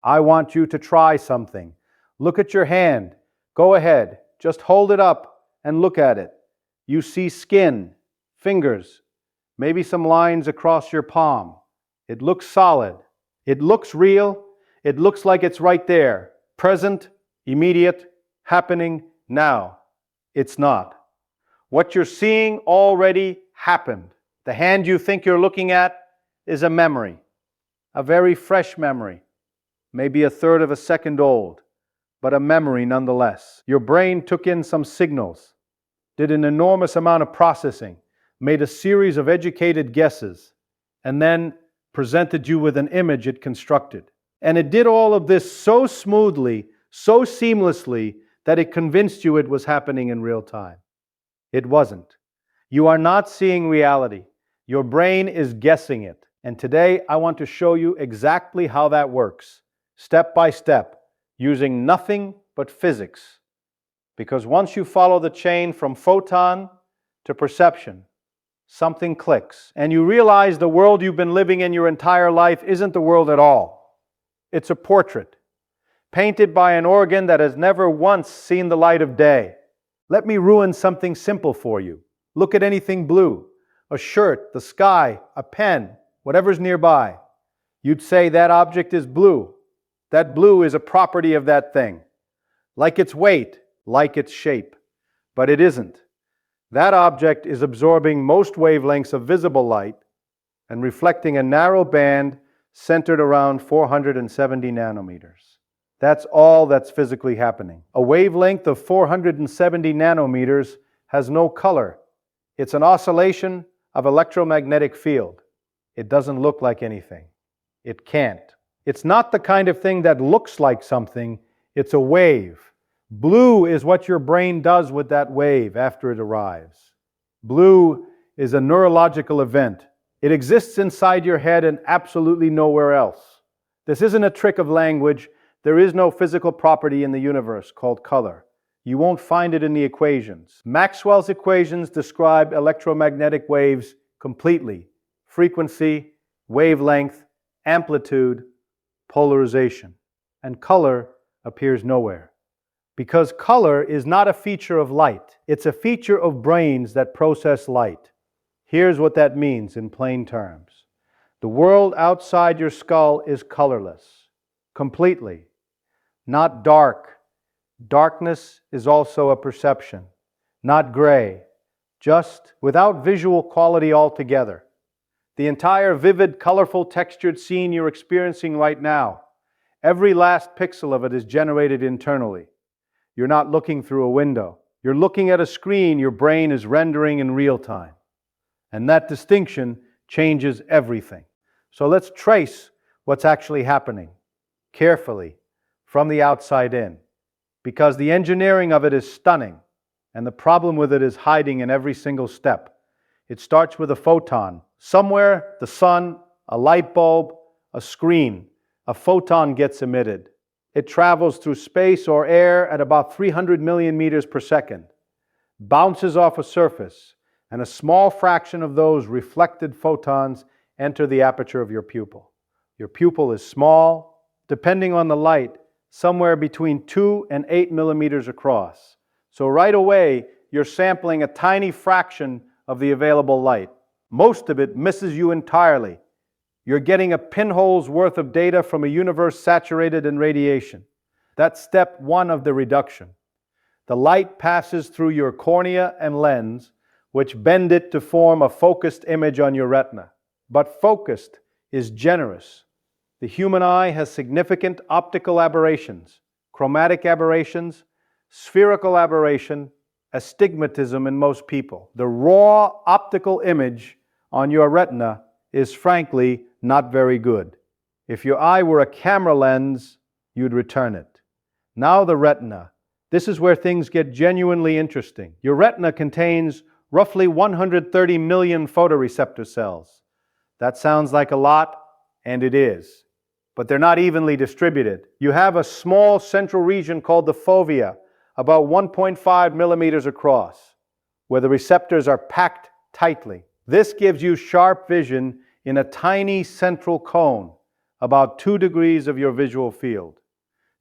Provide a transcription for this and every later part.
I want you to try something. Look at your hand. Go ahead. Just hold it up and look at it. You see skin, fingers, maybe some lines across your palm. It looks solid. It looks real. It looks like it's right there. Present, immediate, happening now. It's not. What you're seeing already happened. The hand you think you're looking at is a memory, a very fresh memory, maybe a third of a second old, but a memory nonetheless. Your brain took in some signals, did an enormous amount of processing, made a series of educated guesses, and then presented you with an image it constructed. And it did all of this so smoothly, so seamlessly, that it convinced you it was happening in real time. It wasn't. You are not seeing reality. Your brain is guessing it. And today I want to show you exactly how that works, step by step, using nothing but physics. Because once you follow the chain from photon to perception, something clicks, and you realize the world you've been living in your entire life isn't the world at all. It's a portrait, painted by an organ that has never once seen the light of day. Let me ruin something simple for you. Look at anything blue, a shirt, the sky, a pen, whatever's nearby. You'd say that object is blue. That blue is a property of that thing, like its weight, like its shape. But it isn't. That object is absorbing most wavelengths of visible light and reflecting a narrow band centered around 470 nanometers. That's all that's physically happening. A wavelength of 470 nanometers has no color. It's an oscillation of electromagnetic field. It doesn't look like anything. It can't. It's not the kind of thing that looks like something. It's a wave. Blue is what your brain does with that wave after it arrives. Blue is a neurological event. It exists inside your head and absolutely nowhere else. This isn't a trick of language. There is no physical property in the universe called color. You won't find it in the equations. Maxwell's equations describe electromagnetic waves completely. Frequency, wavelength, amplitude, polarization. And color appears nowhere. Because color is not a feature of light. It's a feature of brains that process light. Here's what that means in plain terms. The world outside your skull is colorless, completely, not dark. Darkness is also a perception, not gray, just without visual quality altogether. The entire vivid, colorful, textured scene you're experiencing right now, every last pixel of it is generated internally. You're not looking through a window. You're looking at a screen your brain is rendering in real time. And that distinction changes everything. So let's trace what's actually happening carefully from the outside in, because the engineering of it is stunning, and the problem with it is hiding in every single step. It starts with a photon. Somewhere, the sun, a light bulb, a screen, a photon gets emitted. It travels through space or air at about 300 million meters per second, bounces off a surface, and a small fraction of those reflected photons enter the aperture of your pupil. Your pupil is small, depending on the light, somewhere between 2 and 8 millimeters across. So right away, you're sampling a tiny fraction of the available light. Most of it misses you entirely. You're getting a pinhole's worth of data from a universe saturated in radiation. That's step one of the reduction. The light passes through your cornea and lens, which bend it to form a focused image on your retina. But focused is generous. The human eye has significant optical aberrations, chromatic aberrations, spherical aberration, astigmatism in most people. The raw optical image on your retina is frankly not very good. If your eye were a camera lens, you'd return it. Now the retina. This is where things get genuinely interesting. Your retina contains roughly 130 million photoreceptor cells. That sounds like a lot, and it is. But they're not evenly distributed. You have a small central region called the fovea, about 1.5 millimeters across, where the receptors are packed tightly. This gives you sharp vision in a tiny central cone, about 2 degrees of your visual field.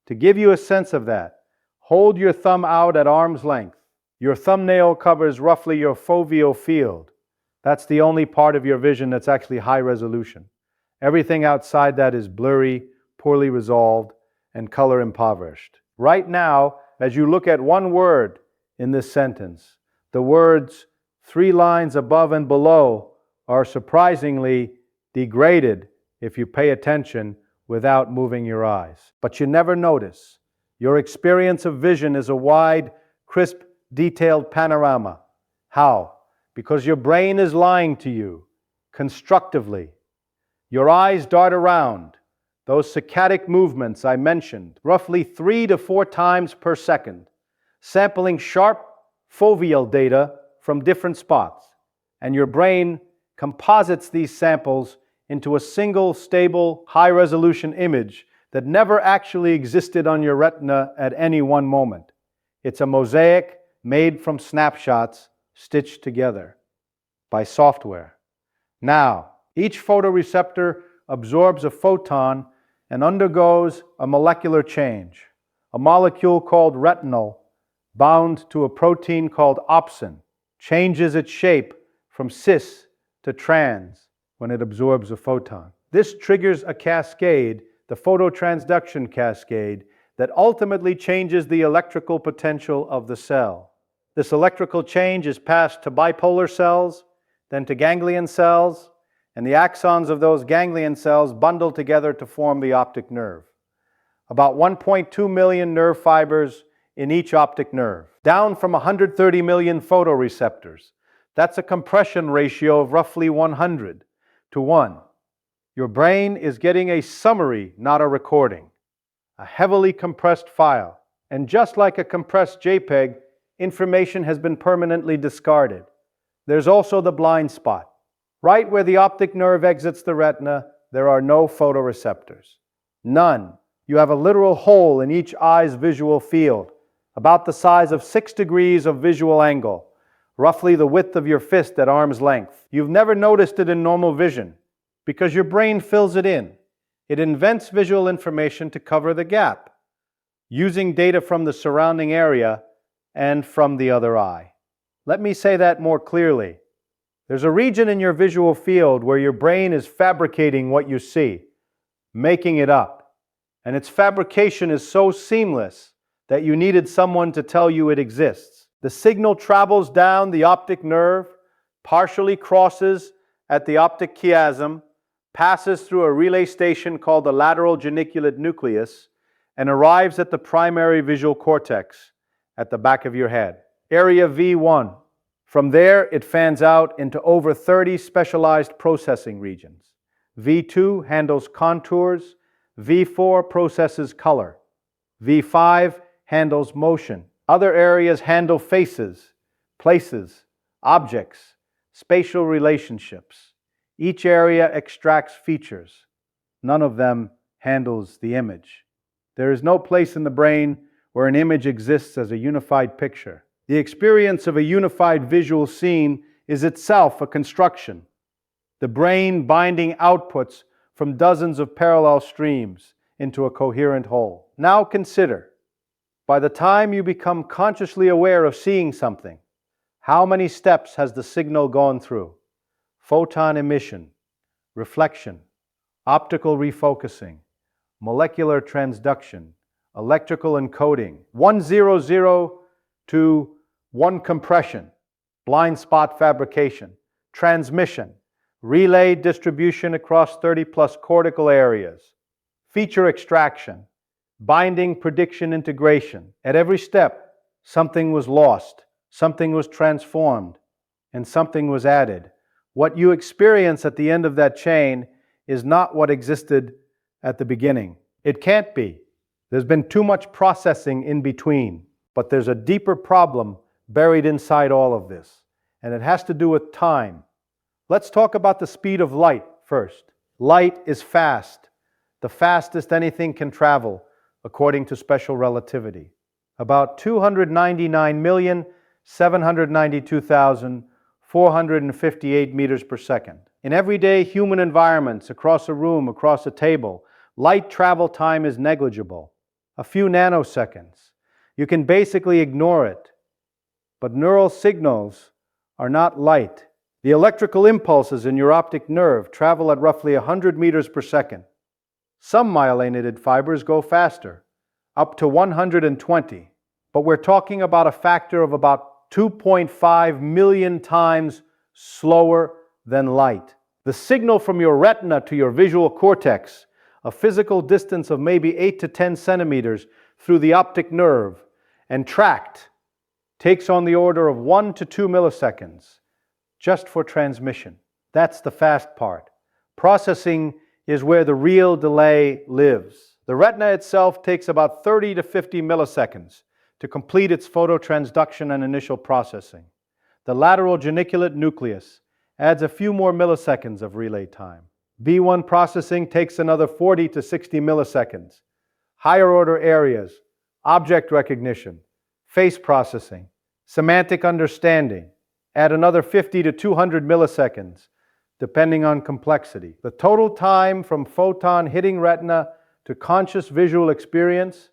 To give you a sense of that, hold your thumb out at arm's length. Your thumbnail covers roughly your foveal field. That's the only part of your vision that's actually high resolution. Everything outside that is blurry, poorly resolved, and color impoverished. Right now, as you look at one word in this sentence, the words 3 lines above and below are surprisingly degraded if you pay attention without moving your eyes. But you never notice. Your experience of vision is a wide, crisp, detailed panorama. How? Because your brain is lying to you, constructively. Your eyes dart around, those saccadic movements I mentioned, roughly 3 to 4 times per second, sampling sharp foveal data from different spots. And your brain composites these samples into a single, stable, high-resolution image that never actually existed on your retina at any one moment. It's a mosaic made from snapshots stitched together by software. Now, each photoreceptor absorbs a photon and undergoes a molecular change. A molecule called retinal, bound to a protein called opsin, changes its shape from cis to trans when it absorbs a photon. This triggers a cascade, the phototransduction cascade, that ultimately changes the electrical potential of the cell. This electrical change is passed to bipolar cells, then to ganglion cells, and the axons of those ganglion cells bundle together to form the optic nerve. About 1.2 million nerve fibers in each optic nerve, down from 130 million photoreceptors. That's a compression ratio of roughly 100 to 1. Your brain is getting a summary, not a recording, a heavily compressed file. And just like a compressed JPEG, information has been permanently discarded. There's also the blind spot. Right where the optic nerve exits the retina, there are no photoreceptors. None. You have a literal hole in each eye's visual field, about the size of 6 degrees of visual angle, roughly the width of your fist at arm's length. You've never noticed it in normal vision, because your brain fills it in. It invents visual information to cover the gap, using data from the surrounding area and from the other eye. Let me say that more clearly. There's a region in your visual field where your brain is fabricating what you see, making it up. And its fabrication is so seamless that you needed someone to tell you it exists. The signal travels down the optic nerve, partially crosses at the optic chiasm, passes through a relay station called the lateral geniculate nucleus, and arrives at the primary visual cortex at the back of your head, area V1. From there, it fans out into over 30 specialized processing regions. V2 handles contours, V4 processes color, V5 handles motion. Other areas handle faces, places, objects, spatial relationships. Each area extracts features. None of them handles the image. There is no place in the brain where an image exists as a unified picture. The experience of a unified visual scene is itself a construction. The brain binding outputs from dozens of parallel streams into a coherent whole. Now consider, by the time you become consciously aware of seeing something, how many steps has the signal gone through? Photon emission, reflection, optical refocusing, molecular transduction, electrical encoding, 100 to 1 compression, blind spot fabrication, transmission, relay distribution across 30 plus cortical areas, feature extraction, binding prediction integration. At every step, something was lost, something was transformed, and something was added. What you experience at the end of that chain is not what existed at the beginning. It can't be. There's been too much processing in between. But there's a deeper problem buried inside all of this, and it has to do with time. Let's talk about the speed of light first. Light is fast, the fastest anything can travel, according to special relativity. About 299,792,458 meters per second. In everyday human environments, across a room, across a table, light travel time is negligible, a few nanoseconds. You can basically ignore it. But neural signals are not light. The electrical impulses in your optic nerve travel at roughly 100 meters per second. Some myelinated fibers go faster, up to 120. But we're talking about a factor of about 2.5 million times slower than light. The signal from your retina to your visual cortex, a physical distance of maybe 8 to 10 centimeters through the optic nerve and tracked, takes on the order of 1 to 2 milliseconds just for transmission. That's the fast part. Processing is where the real delay lives. The retina itself takes about 30 to 50 milliseconds to complete its phototransduction and initial processing. The lateral geniculate nucleus adds a few more milliseconds of relay time. B1 processing takes another 40 to 60 milliseconds. Higher order areas, object recognition, face processing, semantic understanding, add another 50 to 200 milliseconds, depending on complexity. The total time from photon hitting retina to conscious visual experience,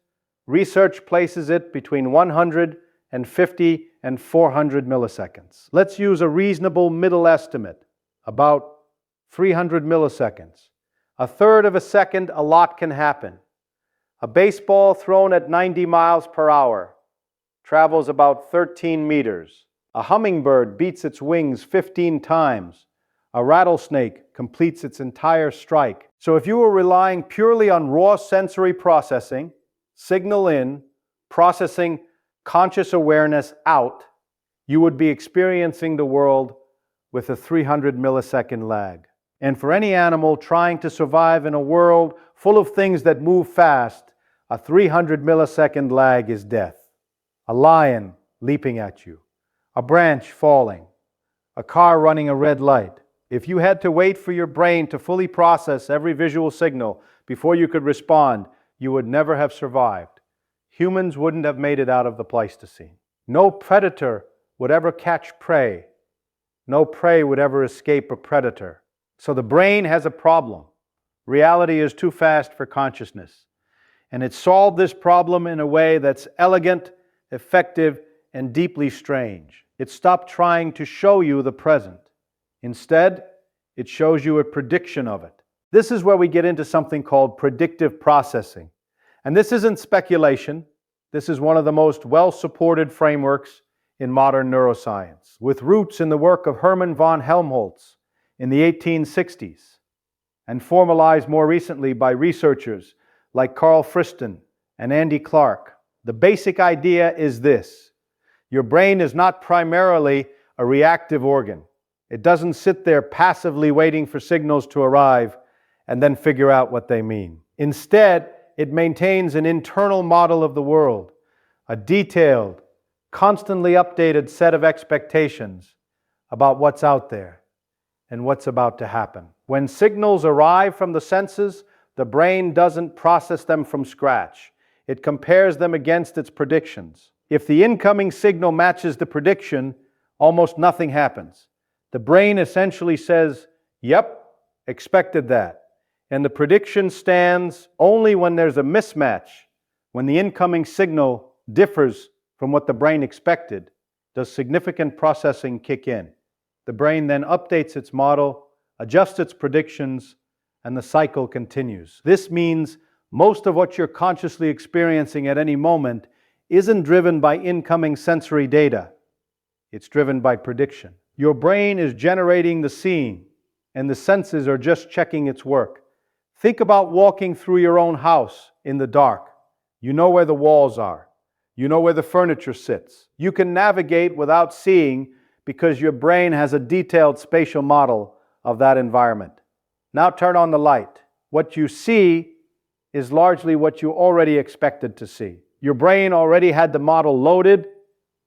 research places it between 150 and 400 milliseconds. Let's use a reasonable middle estimate, about 300 milliseconds. A third of a second, a lot can happen. A baseball thrown at 90 miles per hour travels about 13 meters. A hummingbird beats its wings 15 times. A rattlesnake completes its entire strike. So if you were relying purely on raw sensory processing, signal in, processing, conscious awareness out, you would be experiencing the world with a 300 millisecond lag. And for any animal trying to survive in a world full of things that move fast, a 300 millisecond lag is death. A lion leaping at you, a branch falling, a car running a red light. If you had to wait for your brain to fully process every visual signal before you could respond, you would never have survived. Humans wouldn't have made it out of the Pleistocene. No predator would ever catch prey. No prey would ever escape a predator. So the brain has a problem. Reality is too fast for consciousness. And it solved this problem in a way that's elegant, effective, and deeply strange. It stopped trying to show you the present. Instead, it shows you a prediction of it. This is where we get into something called predictive processing. And this isn't speculation. This is one of the most well-supported frameworks in modern neuroscience, with roots in the work of Hermann von Helmholtz in the 1860s, and formalized more recently by researchers like Carl Friston and Andy Clark. The basic idea is this: your brain is not primarily a reactive organ. It doesn't sit there passively waiting for signals to arrive and then figure out what they mean. Instead, it maintains an internal model of the world, a detailed, constantly updated set of expectations about what's out there and what's about to happen. When signals arrive from the senses, the brain doesn't process them from scratch. It compares them against its predictions. If the incoming signal matches the prediction, almost nothing happens. The brain essentially says, "Yep, expected that." And the prediction stands only when there's a mismatch, when the incoming signal differs from what the brain expected, does significant processing kick in. The brain then updates its model, adjusts its predictions, and the cycle continues. This means most of what you're consciously experiencing at any moment isn't driven by incoming sensory data. It's driven by prediction. Your brain is generating the scene, and the senses are just checking its work. Think about walking through your own house in the dark. You know where the walls are. You know where the furniture sits. You can navigate without seeing because your brain has a detailed spatial model of that environment. Now turn on the light. What you see is largely what you already expected to see. Your brain already had the model loaded.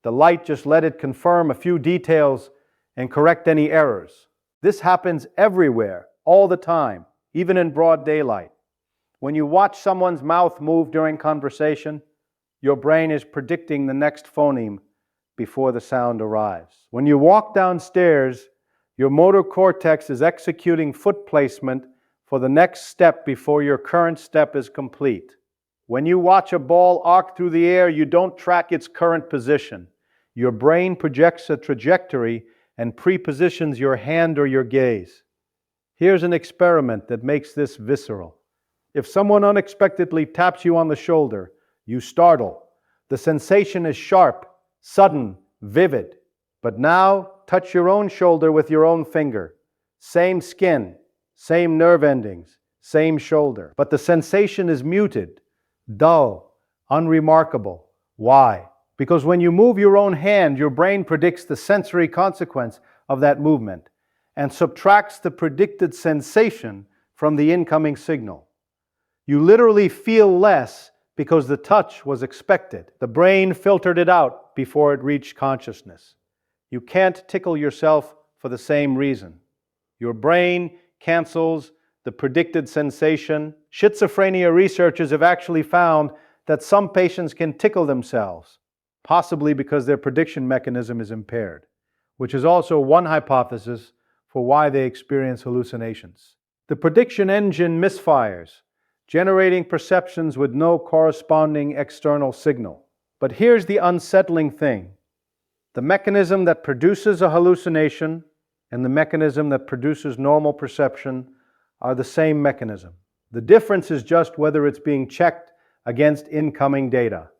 The light just let it confirm a few details and correct any errors. This happens everywhere, all the time, even in broad daylight. When you watch someone's mouth move during conversation, your brain is predicting the next phoneme before the sound arrives. When you walk downstairs, your motor cortex is executing foot placement for the next step before your current step is complete. When you watch a ball arc through the air, you don't track its current position. Your brain projects a trajectory and prepositions your hand or your gaze. Here's an experiment that makes this visceral. If someone unexpectedly taps you on the shoulder, you startle. The sensation is sharp, sudden, vivid. But now, touch your own shoulder with your own finger. Same skin, same nerve endings, same shoulder. But the sensation is muted, dull, unremarkable. Why? Because when you move your own hand, your brain predicts the sensory consequence of that movement and subtracts the predicted sensation from the incoming signal. You literally feel less because the touch was expected. The brain filtered it out before it reached consciousness. You can't tickle yourself for the same reason. Your brain cancels the predicted sensation. Schizophrenia researchers have actually found that some patients can tickle themselves, possibly because their prediction mechanism is impaired, which is also one hypothesis for why they experience hallucinations. The prediction engine misfires, generating perceptions with no corresponding external signal. But here's the unsettling thing. The mechanism that produces a hallucination and the mechanism that produces normal perception are the same mechanism. The difference is just whether it's being checked against incoming data.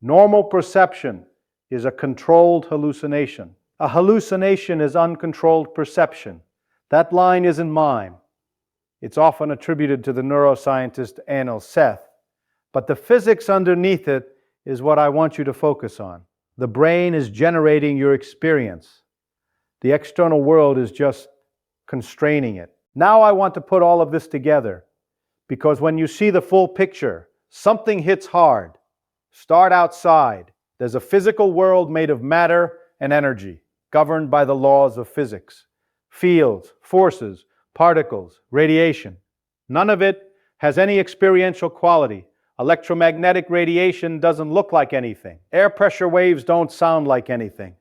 Normal perception is a controlled hallucination. A hallucination is uncontrolled perception. That line isn't mine. It's often attributed to the neuroscientist Anil Seth, but the physics underneath it is what I want you to focus on. The brain is generating your experience. The external world is just constraining it. Now I want to put all of this together, because when you see the full picture, something hits hard. Start outside. There's a physical world made of matter and energy, governed by the laws of physics. Fields, forces, particles, radiation. None of it has any experiential quality. Electromagnetic radiation doesn't look like anything. Air pressure waves don't sound like anything.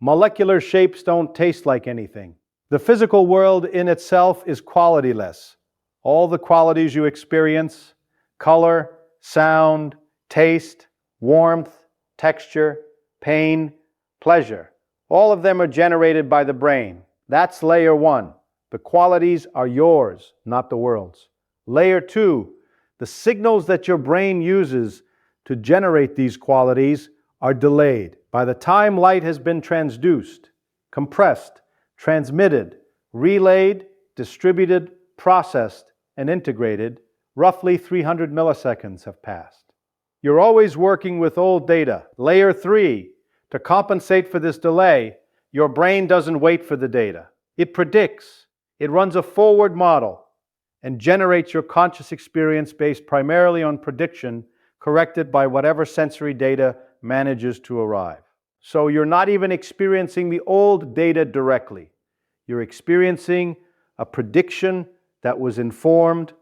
Molecular shapes don't taste like anything. The physical world in itself is qualityless. All the qualities you experience, color, sound, taste, warmth, texture, pain, pleasure, all of them are generated by the brain. That's layer one. The qualities are yours, not the world's. Layer two, the signals that your brain uses to generate these qualities are delayed. By the time light has been transduced, compressed, transmitted, relayed, distributed, processed, and integrated, roughly 300 milliseconds have passed. You're always working with old data. Layer three, to compensate for this delay, your brain doesn't wait for the data. It predicts. It runs a forward model and generates your conscious experience based primarily on prediction, corrected by whatever sensory data manages to arrive. So you're not even experiencing the old data directly. You're experiencing a prediction that was informed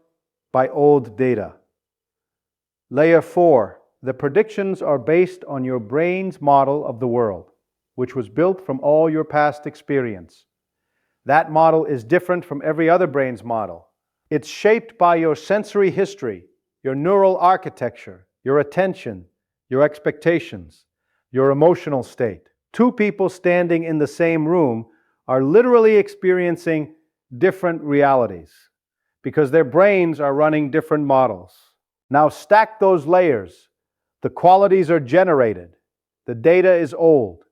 by old data. Layer four, the predictions are based on your brain's model of the world, which was built from all your past experience. That model is different from every other brain's model. It's shaped by your sensory history, your neural architecture, your attention, your expectations, your emotional state. Two people standing in the same room are literally experiencing different realities because their brains are running different models. Now stack those layers. The qualities are generated. The data is old.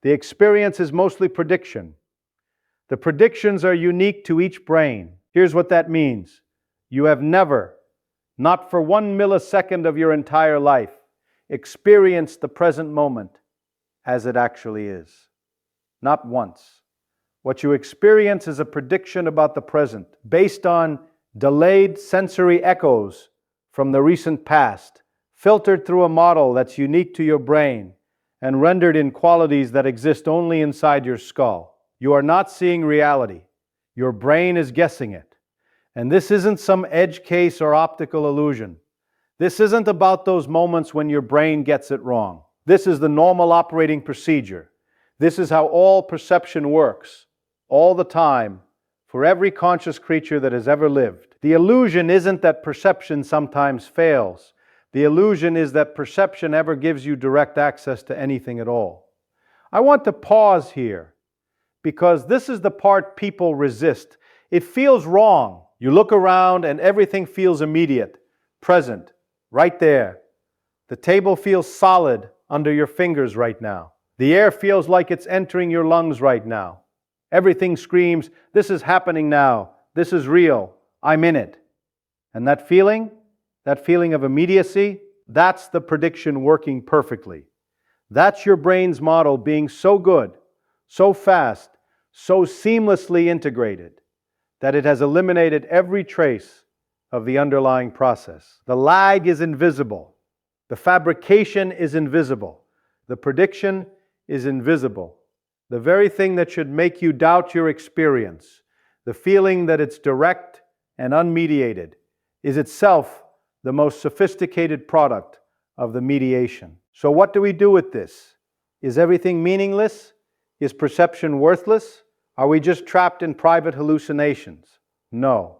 The experience is mostly prediction. The predictions are unique to each brain. Here's what that means. You have never, not for 1 millisecond of your entire life, experienced the present moment as it actually is. Not once. What you experience is a prediction about the present, based on delayed sensory echoes from the recent past, filtered through a model that's unique to your brain and rendered in qualities that exist only inside your skull. You are not seeing reality. Your brain is guessing it. And this isn't some edge case or optical illusion. This isn't about those moments when your brain gets it wrong. This is the normal operating procedure. This is how all perception works, all the time, for every conscious creature that has ever lived. The illusion isn't that perception sometimes fails. The illusion is that perception ever gives you direct access to anything at all. I want to pause here because this is the part people resist. It feels wrong. You look around and everything feels immediate, present, right there. The table feels solid under your fingers right now. The air feels like it's entering your lungs right now. Everything screams, this is happening now. This is real. I'm in it. And that feeling of immediacy, that's the prediction working perfectly. That's your brain's model being so good, so fast, so seamlessly integrated that it has eliminated every trace of the underlying process. The lag is invisible. The fabrication is invisible. The prediction is invisible. The very thing that should make you doubt your experience, the feeling that it's direct and unmediated, is itself the most sophisticated product of the mediation. So what do we do with this? Is everything meaningless? Is perception worthless? Are we just trapped in private hallucinations? No.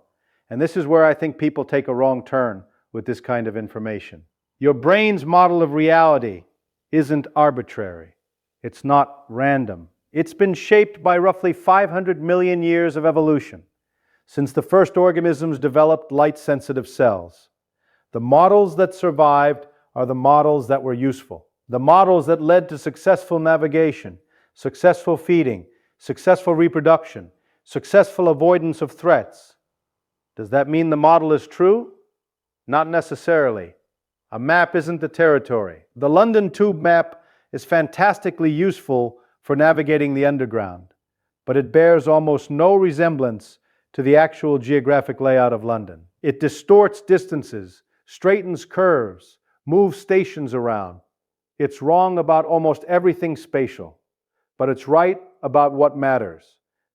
And this is where I think people take a wrong turn with this kind of information. Your brain's model of reality isn't arbitrary. It's not random. It's been shaped by roughly 500 million years of evolution, since the first organisms developed light-sensitive cells. The models that survived are the models that were useful. The models that led to successful navigation, successful feeding, successful reproduction, successful avoidance of threats. Does that mean the model is true? Not necessarily. A map isn't the territory. The London Tube map is fantastically useful for navigating the underground, but it bears almost no resemblance to the actual geographic layout of London. It distorts distances, straightens curves, moves stations around. It's wrong about almost everything spatial, but it's right about what matters.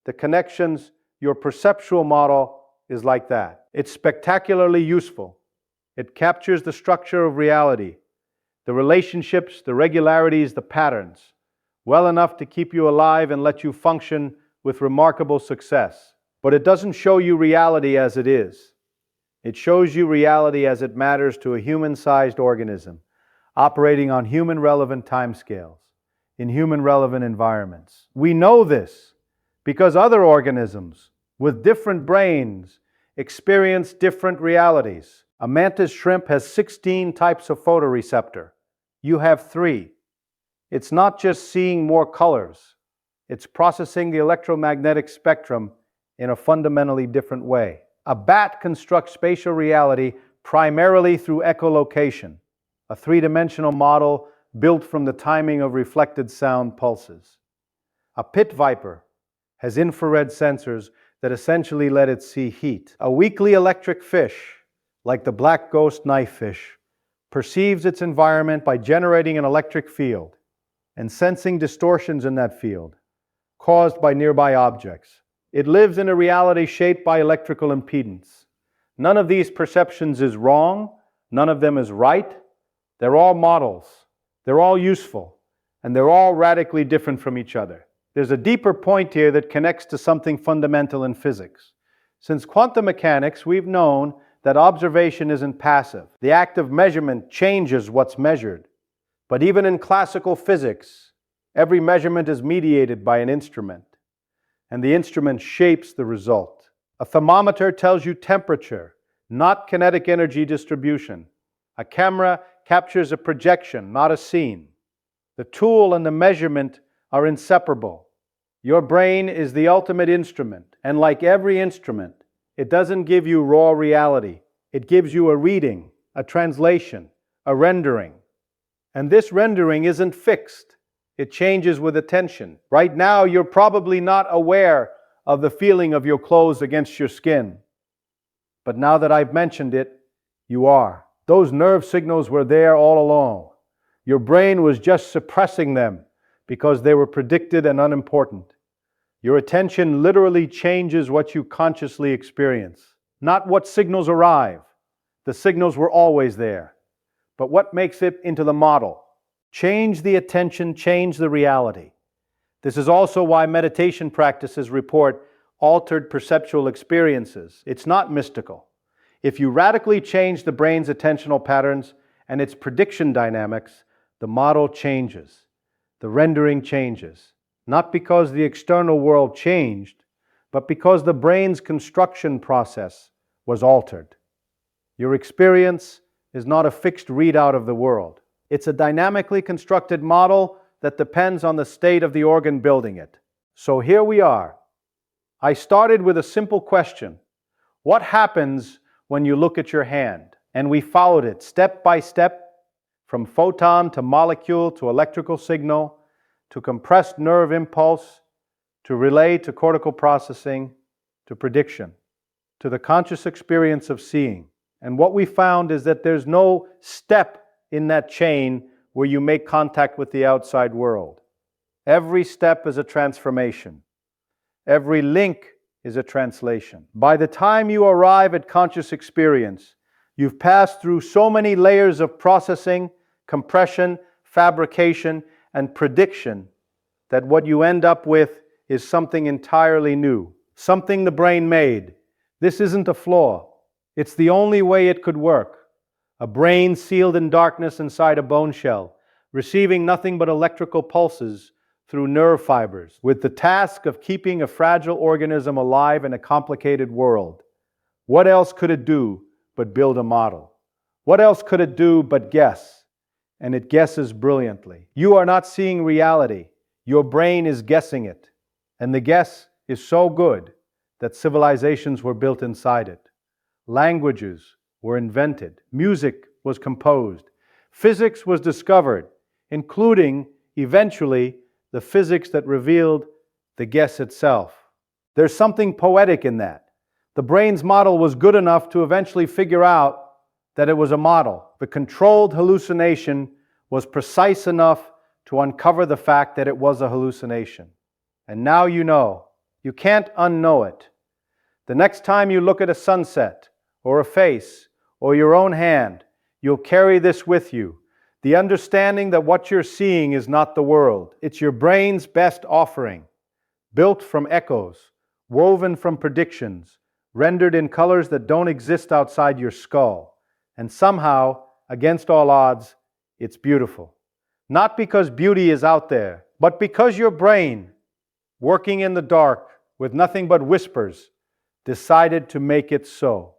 The connections, your perceptual model is like that. It's spectacularly useful. It captures the structure of reality, the relationships, the regularities, the patterns, well enough to keep you alive and let you function with remarkable success. But it doesn't show you reality as it is. It shows you reality as it matters to a human-sized organism, operating on human-relevant timescales, in human-relevant environments. We know this because other organisms with different brains experience different realities. A mantis shrimp has 16 types of photoreceptor. You have 3. It's not just seeing more colors. It's processing the electromagnetic spectrum in a fundamentally different way. A bat constructs spatial reality primarily through echolocation, a 3-dimensional model built from the timing of reflected sound pulses. A pit viper has infrared sensors that essentially let it see heat. A weakly electric fish, like the black ghost knifefish, perceives its environment by generating an electric field and sensing distortions in that field caused by nearby objects. It lives in a reality shaped by electrical impedance. None of these perceptions is wrong. None of them is right. They're all models. They're all useful. And they're all radically different from each other. There's a deeper point here that connects to something fundamental in physics. Since quantum mechanics, we've known that observation isn't passive. The act of measurement changes what's measured. But even in classical physics, every measurement is mediated by an instrument, and the instrument shapes the result. A thermometer tells you temperature, not kinetic energy distribution. A camera captures a projection, not a scene. The tool and the measurement are inseparable. Your brain is the ultimate instrument, and like every instrument, it doesn't give you raw reality. It gives you a reading, a translation, a rendering. And this rendering isn't fixed. It changes with attention. Right now, you're probably not aware of the feeling of your clothes against your skin. But now that I've mentioned it, you are. Those nerve signals were there all along. Your brain was just suppressing them because they were predicted and unimportant. Your attention literally changes what you consciously experience, not what signals arrive. The signals were always there, but what makes it into the model. Change the attention, change the reality. This is also why meditation practices report altered perceptual experiences. It's not mystical. If you radically change the brain's attentional patterns and its prediction dynamics, the model changes. The rendering changes. Not because the external world changed, but because the brain's construction process was altered. Your experience is not a fixed readout of the world. It's a dynamically constructed model that depends on the state of the organ building it. So here we are. I started with a simple question. What happens when you look at your hand? And we followed it step by step, from photon to molecule to electrical signal, to compressed nerve impulse, to relay to cortical processing, to prediction, to the conscious experience of seeing. And what we found is that there's no step in that chain where you make contact with the outside world. Every step is a transformation. Every link is a translation. By the time you arrive at conscious experience, you've passed through so many layers of processing, compression, fabrication, and prediction that what you end up with is something entirely new, something the brain made. This isn't a flaw. It's the only way it could work. A brain sealed in darkness inside a bone shell, receiving nothing but electrical pulses through nerve fibers, with the task of keeping a fragile organism alive in a complicated world. What else could it do but build a model? What else could it do but guess? And it guesses brilliantly. You are not seeing reality. Your brain is guessing it. And the guess is so good that civilizations were built inside it. Languages were invented. Music was composed. Physics was discovered, including, eventually, the physics that revealed the guess itself. There's something poetic in that. The brain's model was good enough to eventually figure out that it was a model. The controlled hallucination was precise enough to uncover the fact that it was a hallucination. And now you know. You can't unknow it. The next time you look at a sunset, or a face, or your own hand, you'll carry this with you. The understanding that what you're seeing is not the world. It's your brain's best offering, built from echoes, woven from predictions, rendered in colors that don't exist outside your skull. And somehow, against all odds, it's beautiful. Not because beauty is out there, but because your brain, working in the dark with nothing but whispers, decided to make it so.